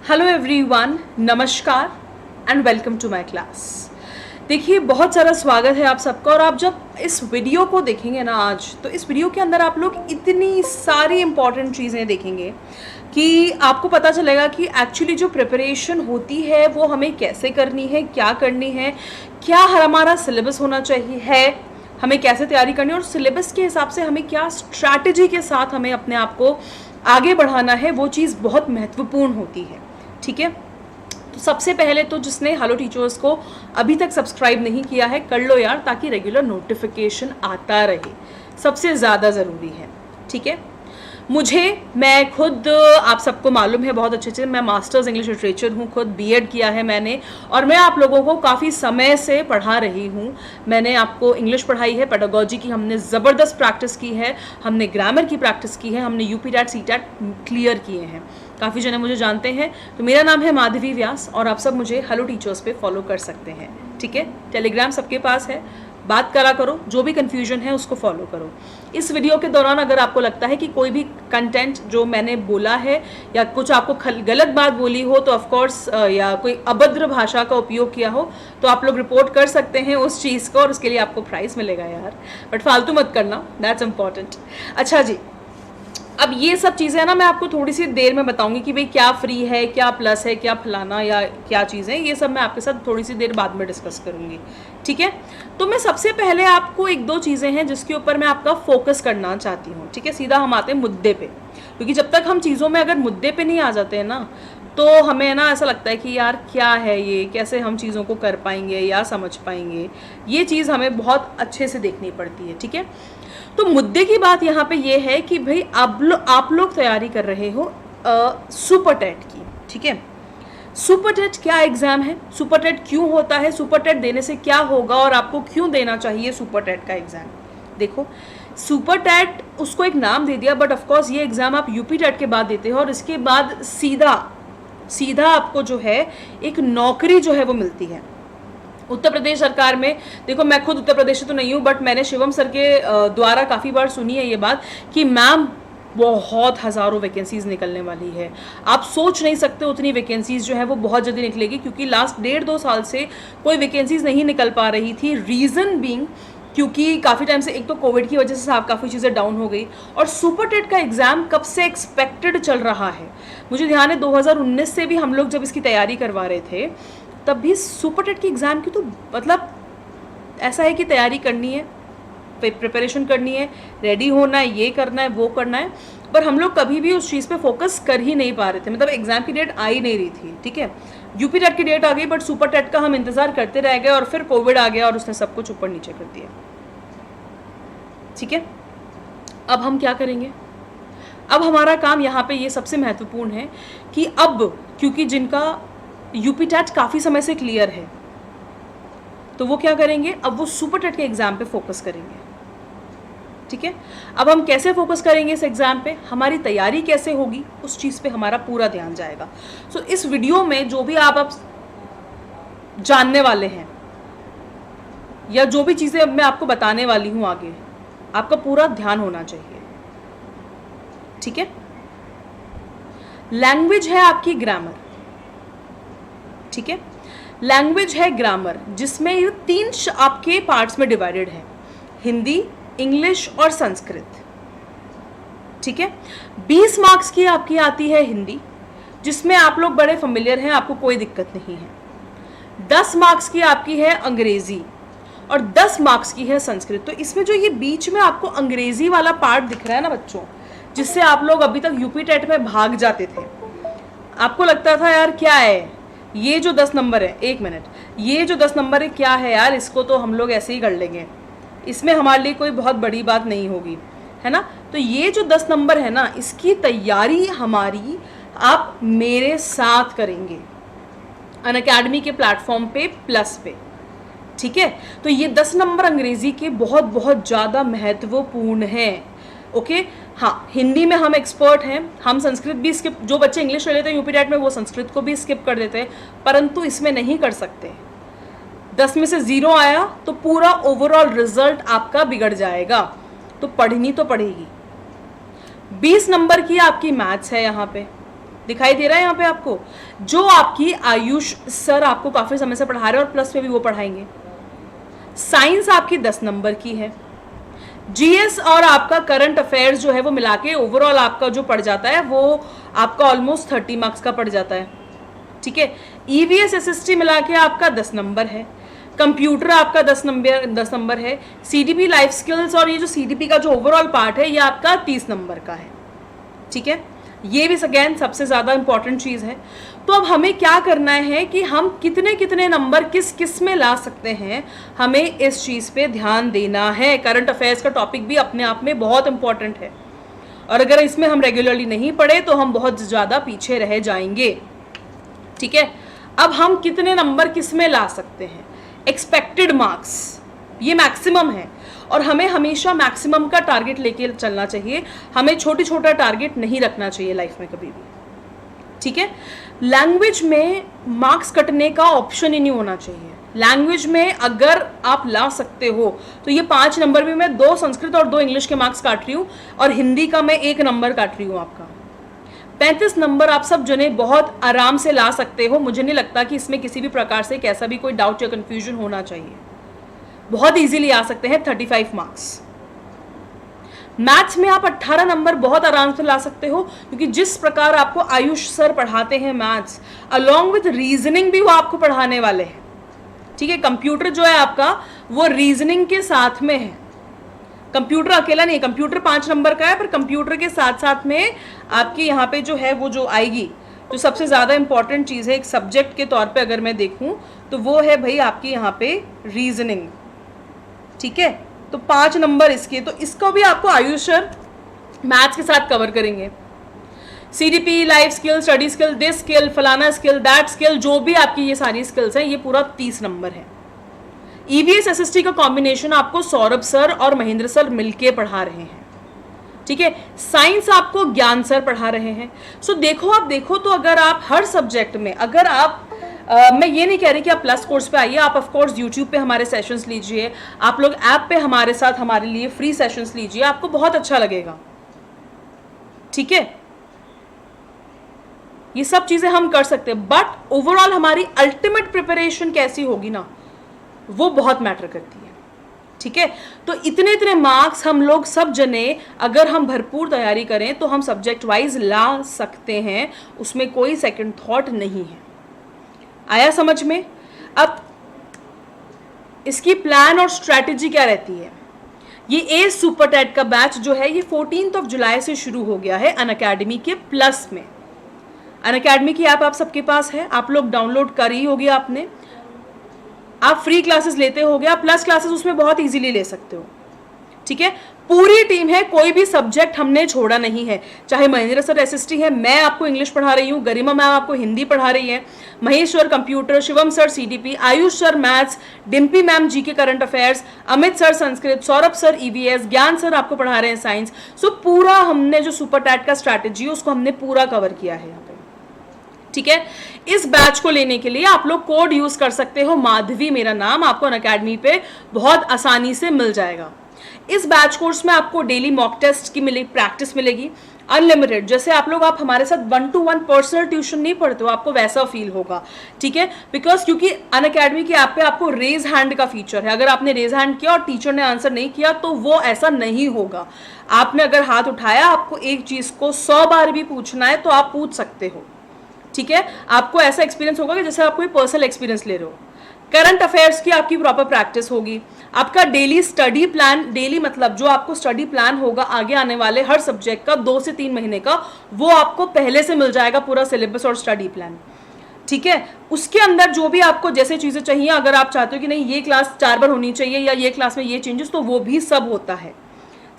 Hello everyone, नमस्कार and welcome to my class. देखिए, बहुत सारा स्वागत है आप सबका। और आप जब इस वीडियो को देखेंगे ना आज, तो इस वीडियो के अंदर आप लोग इतनी सारी इंपॉर्टेंट चीज़ें देखेंगे कि आपको पता चलेगा कि एक्चुअली जो प्रिपरेशन होती है वो हमें कैसे करनी है, क्या करनी है, क्या हमारा सिलेबस होना चाहिए है, हमें कैसे तैयारी करनी है और सिलेबस के हिसाब से हमें क्या स्ट्रैटेजी के साथ हमें अपने आप को आगे बढ़ाना है। वो चीज़ बहुत महत्वपूर्ण होती है। ठीक है, तो सबसे पहले तो जिसने हेलो टीचर्स को अभी तक सब्सक्राइब नहीं किया है, कर लो यार, ताकि रेगुलर नोटिफिकेशन आता रहे। सबसे ज़्यादा ज़रूरी है। ठीक है, मैं खुद, आप सबको मालूम है बहुत अच्छे से, मैं मास्टर्स इंग्लिश लिटरेचर हूँ, खुद बीएड किया है मैंने, और मैं आप लोगों को काफ़ी समय से पढ़ा रही हूँ। मैंने आपको इंग्लिश पढ़ाई है, पेडागोजी की हमने ज़बरदस्त प्रैक्टिस की है, हमने ग्रामर की प्रैक्टिस की है, हमने यूपी टैट सी टैट क्लियर किए हैं। काफ़ी जने मुझे जानते हैं। तो मेरा नाम है माधवी व्यास और आप सब मुझे हेलो टीचर्स पे फॉलो कर सकते हैं। ठीक है, टेलीग्राम सबके पास है, बात करा करो, जो भी कन्फ्यूजन है उसको फॉलो करो। इस वीडियो के दौरान अगर आपको लगता है कि कोई भी कंटेंट जो मैंने बोला है या कुछ आपको गलत बात बोली हो, तो ऑफकोर्स या कोई अभद्र भाषा का उपयोग किया हो, तो आप लोग रिपोर्ट कर सकते हैं उस चीज़ को, और उसके लिए आपको प्राइज़ मिलेगा यार। बट फालतू मत करना, दैट्स इम्पॉर्टेंट। अच्छा जी, अब ये सब चीज़ें ना मैं आपको थोड़ी सी देर में बताऊंगी कि भाई क्या फ्री है, क्या प्लस है, क्या फलाना या क्या चीज़ें, ये सब मैं आपके साथ थोड़ी सी देर बाद में डिस्कस करूंगी। ठीक है, तो मैं सबसे पहले आपको एक दो चीज़ें हैं जिसके ऊपर मैं आपका फोकस करना चाहती हूँ। ठीक है, सीधा हम आते हैं मुद्दे पे, क्योंकि जब तक हम चीज़ों में अगर मुद्दे पे नहीं आ जाते हैं ना, तो हमें ना ऐसा लगता है कि यार क्या है ये, कैसे हम चीज़ों को कर पाएंगे या समझ पाएंगे। ये चीज़ हमें बहुत अच्छे से देखनी पड़ती है। ठीक है, तो मुद्दे की बात यहाँ पे ये है कि भाई आप लोग तैयारी कर रहे हो सुपर टेट की। ठीक है, सुपर टेट क्या एग्जाम है, सुपर टेट क्यों होता है, सुपर टेट देने से क्या होगा और आपको क्यों देना चाहिए सुपर टेट का एग्जाम। देखो, सुपर टेट उसको एक नाम दे दिया, बट ऑफकोर्स ये एग्जाम आप यूपी टेट के बाद देते हो और इसके बाद सीधा आपको जो है एक नौकरी जो है वो मिलती है उत्तर प्रदेश सरकार में। देखो, मैं खुद उत्तर प्रदेश से तो नहीं हूँ, बट मैंने शिवम सर के द्वारा काफ़ी बार सुनी है ये बात कि मैम बहुत हज़ारों वैकेंसीज निकलने वाली है। आप सोच नहीं सकते उतनी वैकेंसीज जो है वो बहुत जल्दी निकलेगी, क्योंकि लास्ट 1.5-2 साल से कोई वैकेंसीज नहीं निकल पा रही थी। रीज़न बीइंग क्योंकि काफ़ी टाइम से एक तो कोविड की वजह से काफ़ी चीज़ें डाउन हो गई, और सुपर टेट का एग्ज़ाम कब से एक्सपेक्टेड चल रहा है। मुझे ध्यान है 2019 से भी हम लोग जब इसकी तैयारी करवा रहे थे, तब भी सुपर टेट की एग्ज़ाम की तो मतलब ऐसा है कि तैयारी करनी है, प्रिपरेशन करनी है, रेडी होना है, ये करना है, वो करना है, पर हम लोग कभी भी उस चीज़ पे फोकस कर ही नहीं पा रहे थे। मतलब एग्ज़ाम की डेट आ ही नहीं रही थी। ठीक है, यूपी टेट की डेट आ गई, बट सुपर टेट का हम इंतज़ार करते रह गए, और फिर कोविड आ गया और उसने सब कुछ ऊपर नीचे कर दिया। ठीक है, अब हम क्या करेंगे? अब हमारा काम यहाँ पे ये सबसे महत्वपूर्ण है कि अब क्योंकि जिनका यूपी टेट काफ़ी समय से क्लियर है, तो वो क्या करेंगे, अब वो सुपर टेट के एग्ज़ाम पे फोकस करेंगे। ठीक है, अब हम कैसे फोकस करेंगे इस एग्ज़ाम पे, हमारी तैयारी कैसे होगी, उस चीज़ पे हमारा पूरा ध्यान जाएगा। सो इस वीडियो में जो भी आप जानने वाले हैं या जो भी चीज़ें अब मैं आपको बताने वाली हूँ आगे, आपका पूरा ध्यान होना चाहिए। ठीक है, लैंग्वेज है आपकी ग्रामर। ठीक है, लैंग्वेज है ग्रामर, जिसमें ये 3 आपके पार्ट्स में डिवाइडेड है, हिंदी, इंग्लिश और संस्कृत। ठीक है, 20 मार्क्स की आपकी आती है हिंदी, जिसमें आप लोग बड़े फेमिलियर हैं, आपको कोई दिक्कत नहीं है। 10 मार्क्स की आपकी है अंग्रेजी और 10 मार्क्स की है संस्कृत। तो इसमें जो ये बीच में आपको अंग्रेजी वाला पार्ट दिख रहा है ना बच्चों, जिससे आप लोग अभी तक यूपी टेट में भाग जाते थे, आपको लगता था यार क्या है ये जो 10 नंबर है, 1 मिनट, ये जो 10 नंबर है क्या है यार, इसको तो हम लोग ऐसे ही कर लेंगे, इसमें हमारे लिए कोई बहुत बड़ी बात नहीं होगी, है ना। तो ये जो 10 नंबर है ना, इसकी तैयारी हमारी आप मेरे साथ करेंगे अनअकैडमी के प्लेटफॉर्म पे प्लस पे। ठीक है, तो ये 10 नंबर अंग्रेजी के बहुत बहुत ज़्यादा महत्वपूर्ण हैं। ओके, हाँ, हिंदी में हम एक्सपर्ट हैं, हम संस्कृत भी स्किप, जो बच्चे इंग्लिश ले लेते हैं यूपी टेट में वो संस्कृत को भी स्किप कर देते हैं, परंतु इसमें नहीं कर सकते। 10 में से 0 आया तो पूरा ओवरऑल रिजल्ट आपका बिगड़ जाएगा, तो पढ़नी तो पड़ेगी। 20 नंबर की आपकी मैथ्स है यहाँ पे। दिखाई दे रहा है यहाँ पे आपको, जो आपकी आयुष सर आपको काफी समय से पढ़ा रहे हैं और प्लस में भी वो पढ़ाएंगे। साइंस आपकी 10 नंबर की है। जीएस और आपका करंट अफेयर्स जो है वो मिला के ओवरऑल आपका जो पड़ जाता है वो आपका ऑलमोस्ट 30 मार्क्स का पड़ जाता है। ठीक है, ईवीएस एसएसटी मिला के आपका 10 नंबर है। कंप्यूटर आपका 10 नंबर है। सीडीपी लाइफ स्किल्स और ये जो सीडीपी का जो ओवरऑल पार्ट है ये आपका 30 नंबर का है। ठीक है, ये भी अगेन सबसे ज़्यादा इंपॉर्टेंट चीज़ है। तो अब हमें क्या करना है कि हम कितने कितने नंबर किस किस में ला सकते हैं, हमें इस चीज़ पे ध्यान देना है। करंट अफेयर्स का टॉपिक भी अपने आप में बहुत इंपॉर्टेंट है और अगर इसमें हम रेगुलरली नहीं पढ़े तो हम बहुत ज़्यादा पीछे रह जाएंगे। ठीक है, अब हम कितने नंबर किस में ला सकते हैं? एक्सपेक्टेड मार्क्स ये मैक्सिमम है और हमें हमेशा मैक्सिमम का टारगेट लेके चलना चाहिए। हमें छोटी छोटा टारगेट नहीं रखना चाहिए लाइफ में कभी भी। ठीक है, लैंग्वेज में मार्क्स कटने का ऑप्शन ही नहीं होना चाहिए। लैंग्वेज में अगर आप ला सकते हो तो ये 5 नंबर भी मैं 2 संस्कृत और 2 इंग्लिश के मार्क्स काट रही हूँ और हिंदी का मैं 1 नंबर काट रही हूँ। आपका 35 नंबर आप सब जने बहुत आराम से ला सकते हो। मुझे नहीं लगता कि इसमें किसी भी प्रकार से कैसा भी कोई डाउट या कंफ्यूजन होना चाहिए। बहुत इजीली आ सकते हैं 35 मार्क्स। मैथ्स में आप 18 नंबर बहुत आराम से ला सकते हो क्योंकि जिस प्रकार आपको आयुष सर पढ़ाते हैं मैथ्स, अलोंग विथ रीजनिंग भी वो आपको पढ़ाने वाले हैं। ठीक है, कंप्यूटर जो है आपका वो रीजनिंग के साथ में है। कंप्यूटर अकेला नहीं, कंप्यूटर 5 नंबर का है, पर कंप्यूटर के साथ साथ में आपके यहाँ पे जो है वो जो आएगी, जो सबसे ज़्यादा इंपॉर्टेंट चीज़ है एक सब्जेक्ट के तौर पे अगर मैं देखूँ तो वो है भाई आपकी यहाँ पे रीजनिंग। ठीक है, तो 5 नंबर इसके, तो इसको भी आपको आयुष सर मैथ्स के साथ कवर करेंगे। CDP, life skill, study skill, this skill, फलाना स्किल, दैट स्किल, जो भी आपकी ये सारी स्किल्स हैं ये पूरा 30 नंबर है। ईवीएस एसएसटी का कॉम्बिनेशन आपको सौरभ सर और महेंद्र सर मिलके पढ़ा रहे हैं। ठीक है, साइंस आपको ज्ञान सर पढ़ा रहे हैं। सो देखो, आप देखो तो अगर आप हर सब्जेक्ट में अगर आप मैं ये नहीं कह रही कि आप प्लस कोर्स पे आइए, आप ऑफ कोर्स यूट्यूब पे हमारे सेशंस लीजिए, आप लोग ऐप पे हमारे साथ हमारे लिए फ्री सेशंस लीजिए, आपको बहुत अच्छा लगेगा। ठीक है, ये सब चीजें हम कर सकते हैं, बट ओवरऑल हमारी अल्टीमेट प्रिपरेशन कैसी होगी ना, वो बहुत मैटर करती है। ठीक है, तो इतने इतने मार्क्स हम लोग सब जने अगर हम भरपूर तैयारी करें तो हम सब्जेक्ट वाइज ला सकते हैं, उसमें कोई सेकंड थॉट नहीं है। आया समझ में? अब इसकी प्लान और स्ट्रैटेजी क्या रहती है? ये ए सुपर टेट का बैच जो है ये 14 जुलाई से शुरू हो गया है अनअकैडमी के प्लस में। अनअकैडमी की ऐप आप सबके पास है, आप लोग डाउनलोड कर ही होगी आपने। आप फ्री क्लासेस लेते होगे, आप प्लस क्लासेस उसमें बहुत इजीली ले सकते हो। ठीक है, पूरी टीम है, कोई भी सब्जेक्ट हमने छोड़ा नहीं है। चाहे महेंद्र सर एसएसटी है, मैं आपको इंग्लिश पढ़ा रही हूँ, गरिमा मैम आपको हिंदी पढ़ा रही है, Mahesh sir computer, Shivam sir CDP, Ayush sir maths, Dimpy ma'am GK current affairs, Amit sir Sanskrit, Saurabh sir EVS, ज्ञान सर आपको पढ़ा रहे हैं साइंस। सो पूरा हमने जो सुपर टैट का स्ट्रैटेजी है उसको हमने पूरा कवर किया है यहाँ पे। ठीक है, इस बैच को लेने के लिए आप लोग कोड यूज कर सकते हो, माधवी मेरा नाम, आपको अनअकैडमी पे बहुत आसानी से मिल जाएगा। इस बैच कोर्स में आपको डेली मॉक टेस्ट की प्रैक्टिस मिलेगी, अनलिमिटेड। जैसे आप लोग आप हमारे साथ 1-to-1 पर्सनल ट्यूशन नहीं पढ़ते हो, आपको वैसा फील होगा। ठीक है, बिकॉज क्योंकि अनअकैडमी की ऐप पे आपको रेज हैंड का फीचर है। अगर आपने रेज हैंड किया और टीचर ने आंसर नहीं किया तो वो ऐसा नहीं होगा। आपने अगर हाथ उठाया, आपको एक चीज को 100 बार भी पूछना है तो आप पूछ सकते हो। ठीक है, आपको ऐसा एक्सपीरियंस होगा कि जैसे आप कोई पर्सनल एक्सपीरियंस ले रहे हो। करंट अफेयर्स की आपकी प्रॉपर प्रैक्टिस होगी। आपका डेली स्टडी प्लान, डेली मतलब जो आपको स्टडी प्लान होगा आगे आने वाले हर सब्जेक्ट का 2 से 3 महीने का, वो आपको पहले से मिल जाएगा, पूरा सिलेबस और स्टडी प्लान। ठीक है, उसके अंदर जो भी आपको जैसे चीजें चाहिए, अगर आप चाहते हो कि नहीं ये क्लास 4 बार होनी चाहिए या ये क्लास में ये चेंजेस, तो वो भी सब होता है।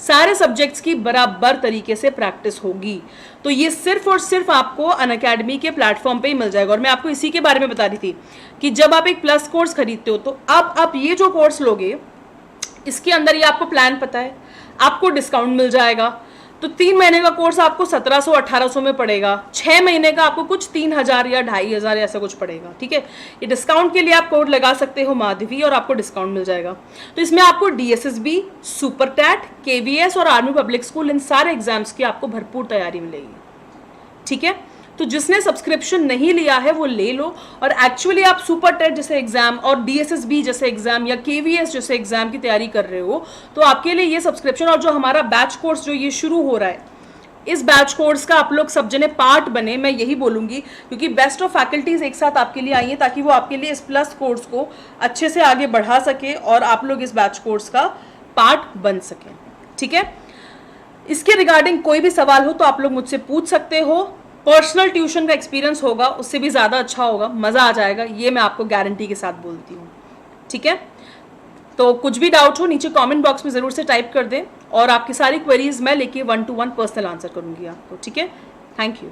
सारे सब्जेक्ट्स की बराबर तरीके से प्रैक्टिस होगी। तो ये सिर्फ और सिर्फ आपको अनअकैडमी के प्लेटफॉर्म पे ही मिल जाएगा। और मैं आपको इसी के बारे में बता रही थी कि जब आप एक प्लस कोर्स खरीदते हो तो अब आप ये जो कोर्स लोगे इसके अंदर ये आपको प्लान पता है, आपको डिस्काउंट मिल जाएगा। तो 3 महीने का कोर्स आपको 1700-1800 में पड़ेगा, 6 महीने का आपको कुछ 3000 या 2500 ऐसा कुछ पड़ेगा। ठीक है, ये डिस्काउंट के लिए आप कोड लगा सकते हो माधवी और आपको डिस्काउंट मिल जाएगा। तो इसमें आपको डीएसएसबी, सुपर टैट, केवीएस और आर्मी पब्लिक स्कूल, इन सारे एग्जाम्स की आपको भरपूर तैयारी मिलेगी। ठीक है, तो जिसने सब्सक्रिप्शन नहीं लिया है वो ले लो, और एक्चुअली आप सुपर टेट जैसे एग्जाम और डीएसएसबी जैसे एग्जाम या केवीएस जैसे एग्जाम की तैयारी कर रहे हो तो आपके लिए ये सब्सक्रिप्शन और जो हमारा बैच कोर्स जो ये शुरू हो रहा है, इस बैच कोर्स का आप लोग सब जने पार्ट बने, मैं यही बोलूंगी, क्योंकि बेस्ट ऑफ फैकल्टीज एक साथ आपके लिए आई हैं ताकि वो आपके लिए इस प्लस कोर्स को अच्छे से आगे बढ़ा सके और आप लोग इस बैच कोर्स का पार्ट बन सकें। ठीक है, इसके रिगार्डिंग कोई भी सवाल हो तो आप लोग मुझसे पूछ सकते हो। पर्सनल ट्यूशन का एक्सपीरियंस होगा, उससे भी ज़्यादा अच्छा होगा, मज़ा आ जाएगा, ये मैं आपको गारंटी के साथ बोलती हूँ। ठीक है, तो कुछ भी डाउट हो नीचे कमेंट बॉक्स में ज़रूर से टाइप कर दें और आपकी सारी क्वेरीज मैं लेके 1-to-1 पर्सनल आंसर करूँगी आपको। ठीक है, थैंक यू।